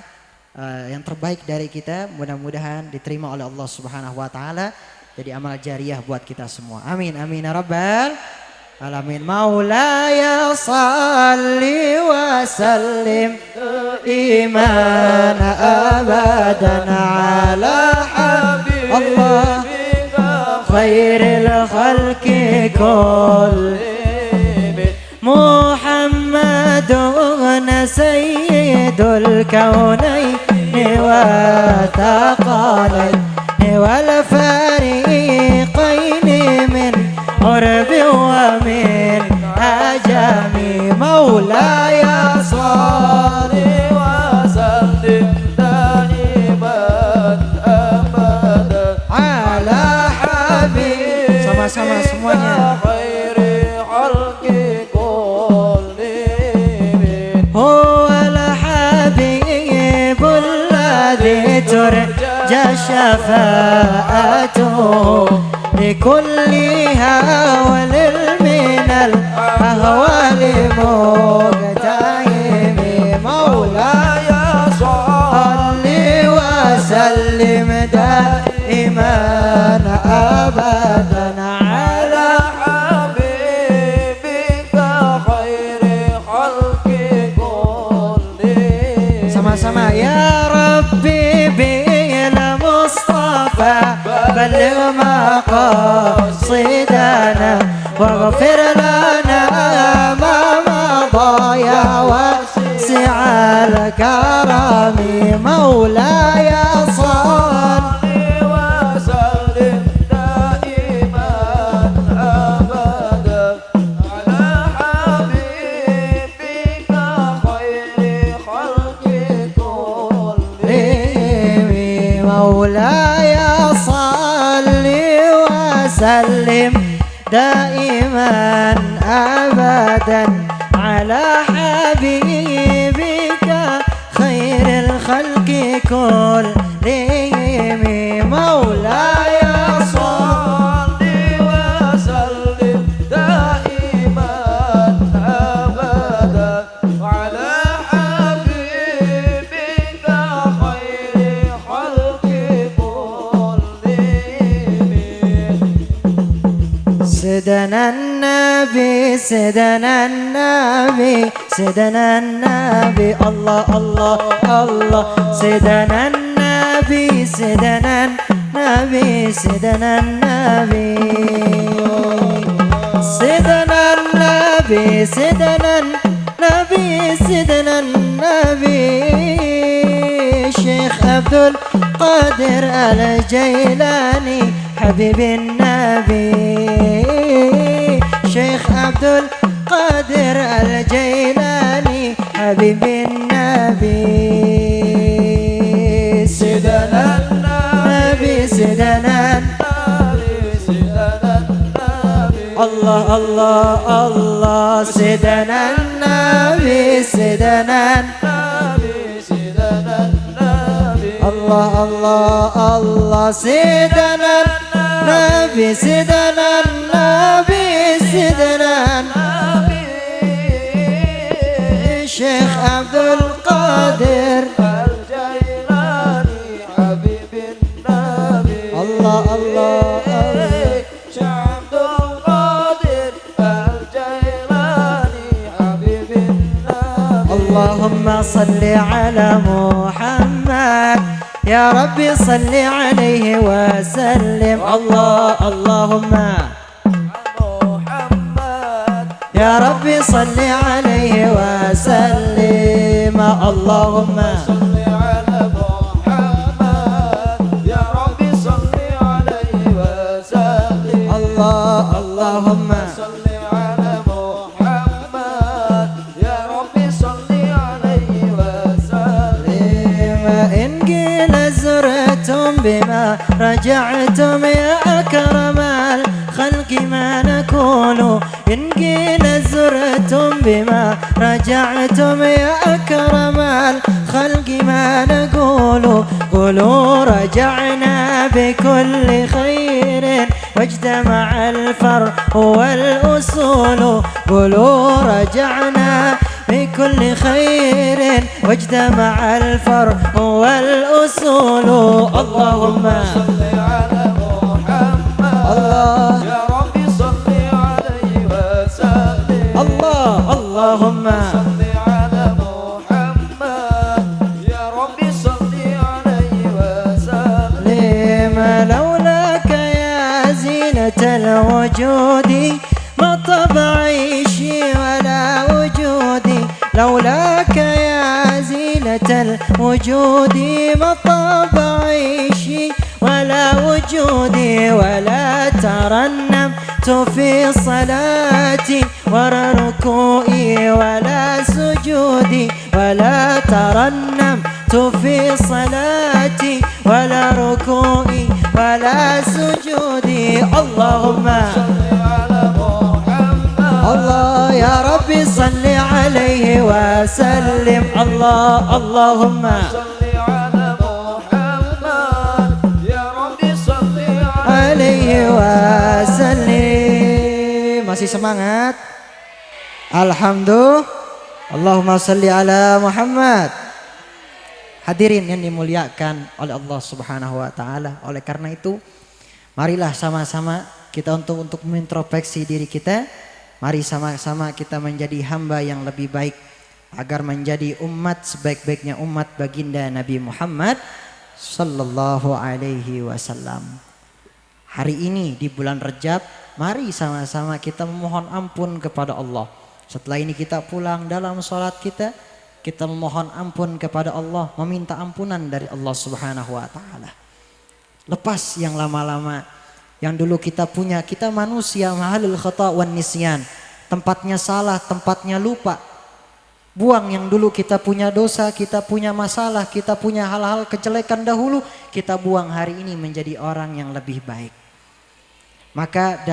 yang terbaik dari kita, mudah-mudahan diterima oleh Allah Subhanahu Wa Taala jadi amal jariah buat kita semua. Amin amin ya rabbal alamin. Maulaya salli wa sallim iman abadan ala habib Allah khairil khalqi kullihim. Muhammadun sayyidul kaunaini wa thaqalaini wal fariqaini min urbi wa min ajami. Maulaya salli wa sallim daiman abadan ala habib. Sama-sama semuanya. ترجى شفاعته لكل هول من الأهوال مقتحم. مولاي صل وسلم دائما أبدا على حبيبك خير خلق كلهم. sama-sama ya Rabbi بالمصطفى بلغ مقاصدنا واغفر لنا ما مضى يا واسع الكرم. مولاي صل وسلم دائما ابدا على حبيبك خير خلق كلهم. مولاي صل وسلم دائما ابدا على حبيبك خير الخلق كلهم. مولاي صل وسلم دائما ابدا على حبيبك خير خلق كلهم. سيدنا النبي سيدنا النبي سيدنا النبي الله الله الله. سيدنا النبي سيدنا النبي سيدنا النبي سيدنا النبي سيدنا النبي سيدنا النبي. شيخ عبد القادر الجيلاني حبيب النبي شيخ عبد القادر الجيلاني حبيب النبي سيدنا النبي سيدنا الله الله الله سيدنا النبي سيدنا الله الله الله سيدنا النبي سيدنا النبي سيدنا الشيخ عبد القادر الجيلاني حبيب النبي الله الله شيخ عبد القادر الجيلاني حبيب النبي اللهم صل على محمد يا ربي صل عليه وسلم الله اللهم محمد يا ربي صل عليه وسلم اللهم صل على محمد يا ربي صل عليه وسلم الله اللهم صل على محمد يا ربي صل عليه وسلم إن قيل زرتم بما رجعتم يا أكرم الخلق ما نكون إن قيل زرتم بما رجعتم يا أكرم الخلق ما نقول قولوا رجعنا بكل خير واجتمع الفرع والأصول قولوا رجعنا بكل خير واجتمع الفرع والأصول اللهم صل على محمد الله يا ربي صل عليه وسلم الله اللهم صل على محمد يا ربي صل عليه وسلم لما لولاك يا زينة الوجود ما طب عيشي ولا وجودي لولاك يا زينة الوجود ما طب عيشي ولا وجودي ولا ترنمت في صلاتي ولا ركوعي ولا سجودي ولا ترنمت في صلاتي ولا ركوعي ولا سجودي اللهم صل على محمد الله يا ربي صل عليه وسلم الله اللهم صل على محمد يا ربي صل عليه wasallim. Masih semangat? Alhamdulillah. Allahumma salli ala Muhammad. Hadirin yang dimuliakan oleh Allah Subhanahu wa taala. Oleh karena itu, marilah sama-sama kita untuk mengintrospeksi diri kita. Mari sama-sama kita menjadi hamba yang lebih baik agar menjadi umat sebaik-baiknya umat baginda Nabi Muhammad sallallahu alaihi wasallam. Hari ini di bulan Rajab, mari sama-sama kita memohon ampun kepada Allah. Setelah ini kita pulang dalam sholat kita memohon ampun kepada Allah, meminta ampunan dari Allah Subhanahu wa taala. Lepas yang lama-lama, yang dulu kita punya, kita manusia mahalul khata' wan nisyan. Tempatnya salah, tempatnya lupa. Buang yang dulu kita punya dosa, kita punya masalah, kita punya hal-hal kejelekan dahulu, kita buang hari ini menjadi orang yang lebih baik. Maka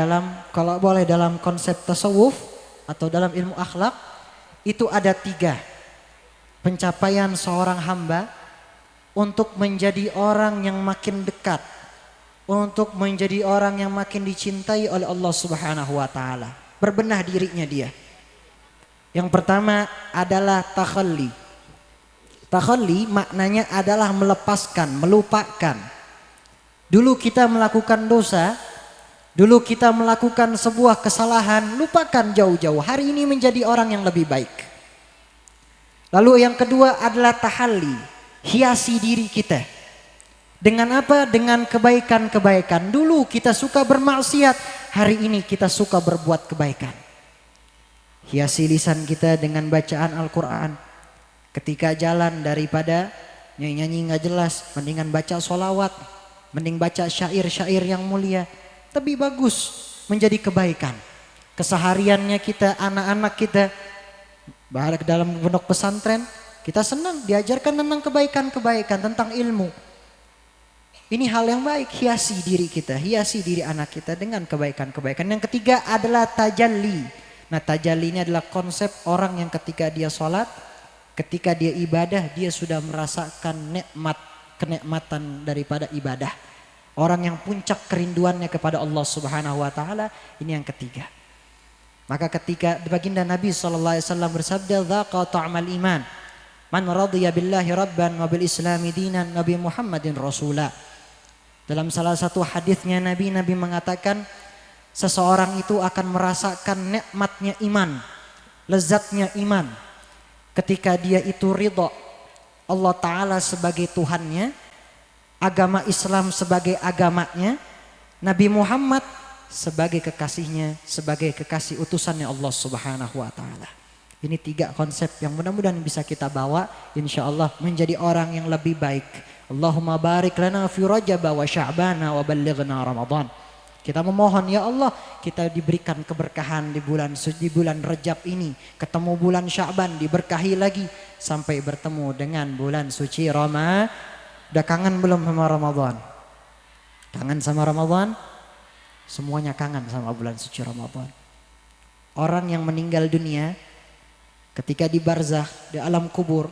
kalau boleh dalam konsep tasawuf atau dalam ilmu akhlak, itu ada 3 pencapaian seorang hamba untuk menjadi orang yang makin dekat, untuk menjadi orang yang makin dicintai oleh Allah Subhanahu wa taala. Berbenah dirinya dia. Yang pertama adalah takhalli. Takhalli maknanya adalah melepaskan, melupakan. Dulu kita melakukan dosa, dulu kita melakukan sebuah kesalahan, lupakan jauh-jauh. Hari ini menjadi orang yang lebih baik. Lalu yang kedua adalah tahalli, hiasi diri kita. Dengan apa? Dengan kebaikan-kebaikan. Dulu kita suka bermaksiat, hari ini kita suka berbuat kebaikan. Hiasi lisan kita dengan bacaan Al-Quran. Ketika jalan daripada nyanyi-nyanyi gak jelas, mendingan baca sholawat. Mending baca syair-syair yang mulia. Lebih bagus menjadi kebaikan. Kesehariannya kita, anak-anak kita bahkan dalam pondok pesantren, kita senang diajarkan tentang kebaikan-kebaikan, tentang ilmu. Ini hal yang baik, hiasi diri kita, hiasi diri anak kita dengan kebaikan-kebaikan. Yang ketiga adalah tajalli. Nah, tajalli ini adalah konsep orang yang ketika dia sholat, ketika dia ibadah, dia sudah merasakan kenikmatan daripada ibadah. Orang yang puncak kerinduannya kepada Allah Subhanahu wa taala, ini yang ketiga. Maka ketika baginda Nabi SAW bersabda, "Dzaqa ta'mal iman. Man radiya billahi rabban wa bil islami dinan Nabi Muhammadin rasula." Dalam salah satu hadisnya Nabi mengatakan seseorang itu akan merasakan nikmatnya iman, lezatnya iman ketika dia itu ridha Allah Ta'ala sebagai Tuhannya, agama Islam sebagai agamanya, Nabi Muhammad sebagai kekasihnya, sebagai kekasih utusannya Allah Subhanahu wa Ta'ala. Ini 3 konsep yang mudah-mudahan bisa kita bawa insya Allah menjadi orang yang lebih baik. Allahumma barik lana fi Rajab wa Sya'bana wa ballighna Ramadan. Kita memohon ya Allah, kita diberikan keberkahan di bulan Rajab ini, ketemu bulan Sya'ban diberkahi lagi sampai bertemu dengan bulan suci Ramadan. Udah kangen belum sama Ramadan? Kangen sama Ramadan? Semuanya kangen sama bulan suci Ramadan. Orang yang meninggal dunia ketika di barzakh, di alam kubur,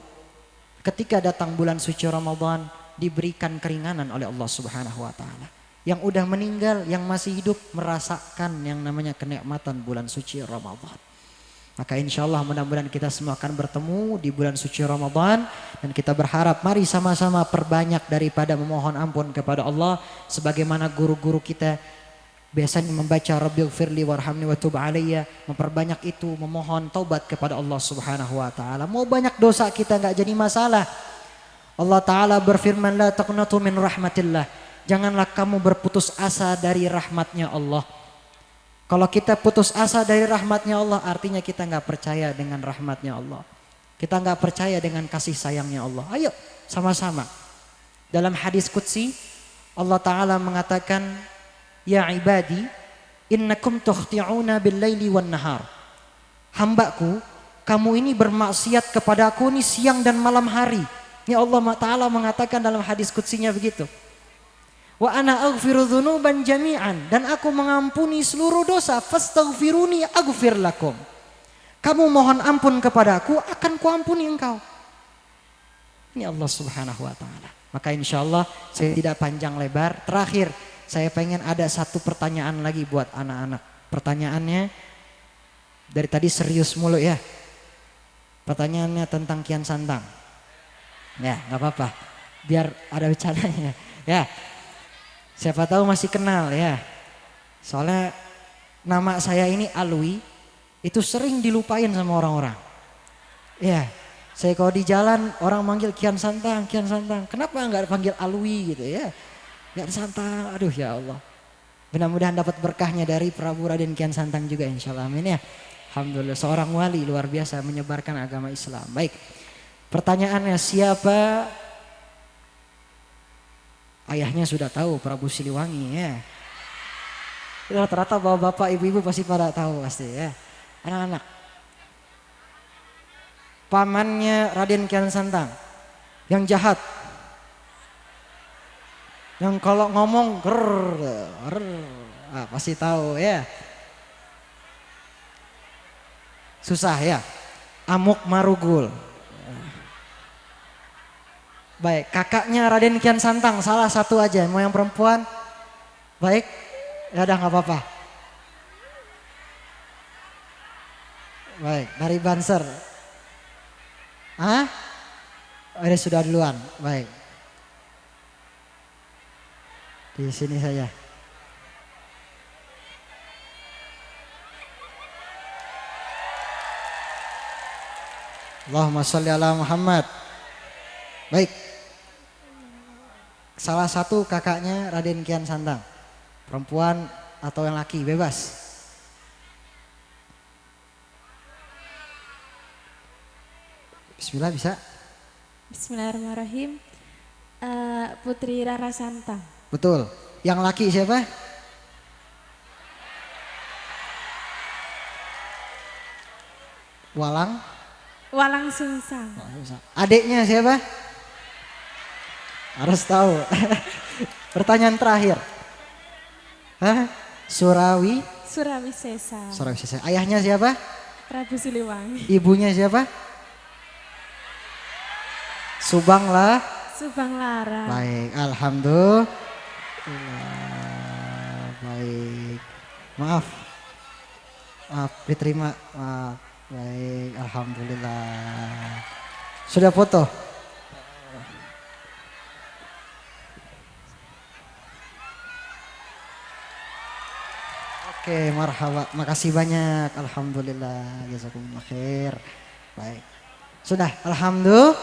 ketika datang bulan suci Ramadan, diberikan keringanan oleh Allah Subhanahu wa taala. Yang udah meninggal, yang masih hidup merasakan yang namanya kenikmatan bulan suci Ramadan. Maka insya Allah mudah-mudahan kita semua akan bertemu di bulan suci Ramadan. Dan kita berharap mari sama-sama perbanyak daripada memohon ampun kepada Allah. Sebagaimana guru-guru kita biasanya membaca Rabbighfirli warhamni wa tub alayya, memperbanyak itu memohon taubat kepada Allah Subhanahu wa taala. Mau banyak dosa kita enggak jadi masalah. Allah Ta'ala berfirman, la taqnatu min rahmatillah. Janganlah kamu berputus asa dari rahmatnya Allah. Kalau kita putus asa dari rahmatnya Allah, artinya kita nggak percaya dengan rahmatnya Allah. Kita nggak percaya dengan kasih sayangnya Allah. Ayo sama-sama. Dalam hadis qudsi, Allah Ta'ala mengatakan, ya ibadi, innakum tukhti'una bil laili wan nahar. Hambaku, kamu ini bermaksiat kepadaku ini siang dan malam hari. Ya Allah Ta'ala mengatakan dalam hadis qudsinya begitu. Wa ana aghfiru dzunuban jami'an, dan aku mengampuni seluruh dosa, fastaghfiruni aghfir lakum. Kamu mohon ampun kepadaku, akan kuampuni engkau. Ini Allah Subhanahu wa taala. Maka insyaallah saya tidak panjang lebar. Terakhir, saya pengen ada satu pertanyaan lagi buat anak-anak. Pertanyaannya dari tadi serius mulu ya. Pertanyaannya tentang Kian Santang. Ya, nggak apa-apa. Biar ada bercandanya. Ya. Siapa tahu masih kenal ya. Soalnya nama saya ini Alwi itu sering dilupain sama orang-orang. Ya. Saya kalau di jalan orang manggil Kian Santang, Kian Santang. Kenapa nggak panggil Alwi gitu ya? Kian Santang. Aduh ya Allah. Mudah-mudahan dapat berkahnya dari Prabu Raden Kian Santang juga insyaallah. Amin ya. Alhamdulillah seorang wali luar biasa menyebarkan agama Islam. Baik. Pertanyaannya siapa? Ayahnya sudah tahu, Prabu Siliwangi ya. Rata-rata bapak ibu-ibu pasti pada tahu pasti ya. Anak-anak. Pamannya Raden Kian Santang. Yang jahat. Yang kalau ngomong pasti tahu ya. Susah ya. Amuk Marugul. Baik, kakaknya Raden Kian Santang salah satu aja, mau yang perempuan? Baik, ya udah nggak apa-apa. Baik, dari Banser. Hah? Oh, ini sudah duluan, baik. Di sini saja. Allahumma sholli ala Muhammad. Baik. Salah satu kakaknya Raden Kian Santang. Perempuan atau yang laki, bebas. Bismillah bisa? Bismillahirrahmanirrahim. Putri Rara Santang. Betul. Yang laki siapa? Walang. Walang sungsang. Adiknya siapa? Harus tahu. Pertanyaan terakhir. Hah? Surawi. Surawi Sesa. Surawi Sesa. Ayahnya siapa? Prabu Siliwangi. Ibunya siapa? Subang lah. Subang Lara. Baik, alhamdulillah. Baik. Maaf. Maaf, diterima. Maaf. Baik, alhamdulillah. Sudah foto? Oke, marhaba. Makasih banyak. Alhamdulillah. Jazakumullah khair. Baik. Sudah, alhamdulillah.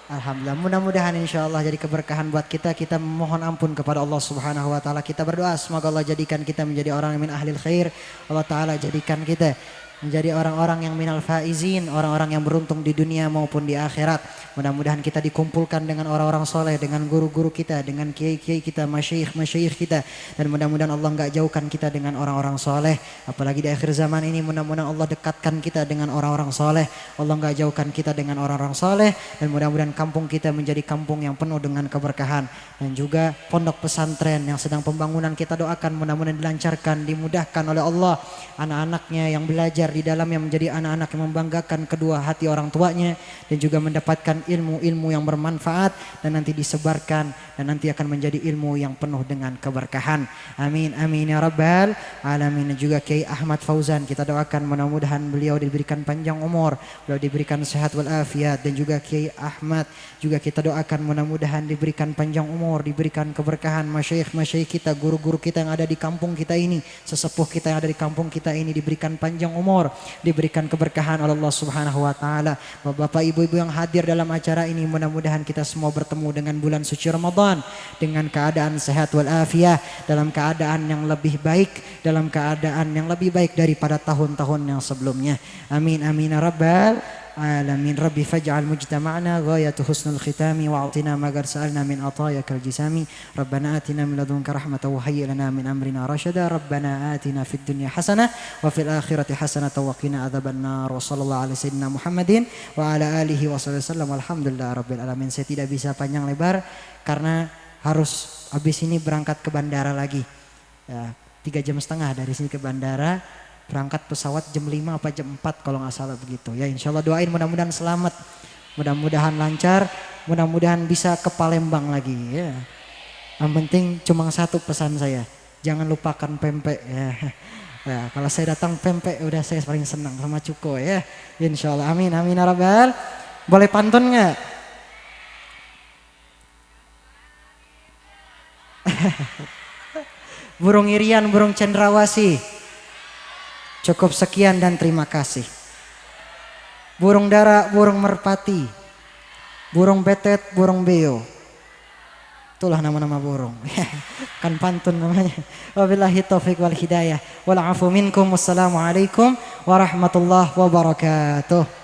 Alhamdulillah. Mudah-mudahan insya Allah jadi keberkahan buat kita. Kita memohon ampun kepada Allah Subhanahu wa taala. Kita berdoa semoga Allah jadikan kita menjadi orang yang min ahlil khair. Allah taala jadikan kita menjadi orang-orang yang minal faizin, orang-orang yang beruntung di dunia maupun di akhirat. Mudah-mudahan kita dikumpulkan dengan orang-orang soleh, dengan guru-guru kita, dengan kiai-kiai kita, masyayikh kita. Dan mudah-mudahan Allah enggak jauhkan kita dengan orang-orang soleh. Apalagi di akhir zaman ini mudah-mudahan Allah dekatkan kita dengan orang-orang soleh. Allah enggak jauhkan kita dengan orang-orang soleh. Dan mudah-mudahan kampung kita menjadi kampung yang penuh dengan keberkahan. Dan juga pondok pesantren yang sedang pembangunan kita doakan mudah-mudahan dilancarkan, dimudahkan oleh Allah. Anak-anaknya yang belajar di dalamnya menjadi anak-anak yang membanggakan kedua hati orang tuanya dan juga mendapatkan ilmu-ilmu yang bermanfaat dan nanti disebarkan dan nanti akan menjadi ilmu yang penuh dengan keberkahan. Amin amin ya rabbal alamin. Juga Kiai Ahmad Fauzan kita doakan mudah-mudahan beliau diberikan panjang umur, beliau diberikan sehat walafiat, dan juga Kiai Ahmad juga kita doakan mudah-mudahan diberikan panjang umur, diberikan keberkahan. Masyayikh kita, guru-guru kita yang ada di kampung kita ini, sesepuh kita yang ada di kampung kita ini diberikan panjang umur, diberikan keberkahan oleh Allah Subhanahu wa taala. Bapak ibu-ibu yang hadir dalam acara ini mudah-mudahan kita semua bertemu dengan bulan suci Ramadan dengan keadaan sehat walafiat, dalam keadaan yang lebih baik, dalam keadaan yang lebih baik daripada tahun-tahun yang sebelumnya. Amin amin ya rabbal alamin. Rabbi faj'al mujtama'na ghayatu husnul khitami wa'atina ma qad sa'alna min atayakal jisami. Rabbana atina min ladunka rahmatan wa hayyi lana min amrina rasyada. Rabbana atina fid dunya hasanah wa fil akhirati hasanah wa qina adzabannar. Wa sallallahu alaihi sayyidina Muhammadin wa ala alihi wa sallam. Alhamdulillah rabbil alamin. Saya tidak bisa panjang lebar karena harus habis ini berangkat ke bandara lagi. Ya, 3,5 jam dari sini ke bandara. Berangkat pesawat jam 5 apa jam 4 kalau nggak salah begitu. Ya insya Allah doain mudah-mudahan selamat. Mudah-mudahan lancar. Mudah-mudahan bisa ke Palembang lagi. Ya. Yang penting cuma satu pesan saya. Jangan lupakan pempek. Ya. Ya, kalau saya datang pempek udah saya paling senang sama cuko ya. Insya Allah amin amin ya rabbal. Boleh pantun nggak? Burung irian, burung cendrawasih. Cukup sekian dan terima kasih. Burung dara, burung merpati, burung betet, burung beo. Itulah nama-nama burung. Kan pantun namanya. Wabillahi taufiq wal hidayah. Wal afu minkum. Wassalamualaikum warahmatullahi wabarakatuh.